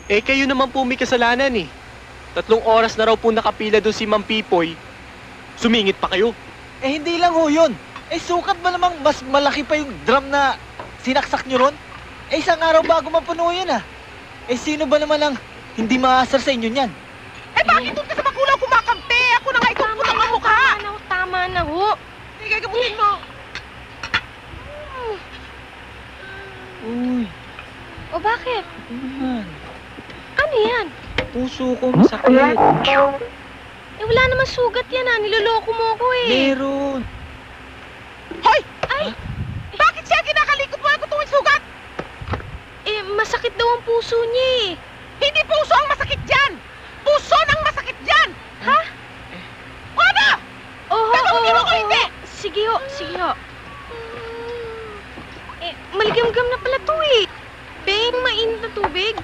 Eh, kayo naman po may kasalanan eh. 3 oras na raw po nakapila doon si Ma'am Pipoy. Sumingit pa kayo. Eh, hindi lang ho yun. Eh, sukat ba namang mas malaki pa yung drum na sinaksak nyo ron? Eh, isang araw bago mapuno yun ah. Eh, sino ba naman ang hindi maasar sa inyo niyan? Eh, bakit doon ka sa bakulaw kumakampi? Ako na nga ikaw putang ang mukha! Tama na ho. Sige, gabutin mo. Uy, O bakit? ano naman? Ano yan? Puso ko masakit. Eh wala naman sugat yan ah. Niloloko mo ako eh. Meron. Hoy! Ay! Bakit siya kinakalikot mo ako tuwing sugat? Eh masakit daw ang puso niya eh. Hindi puso ang masakit dyan! Puso ang masakit dyan! Ha? O ano? Oo, Gagawin mo ko hindi! Sige ho, sige ho. Eh, maligam-gam na pala to eh. Beng, mainit na tubig.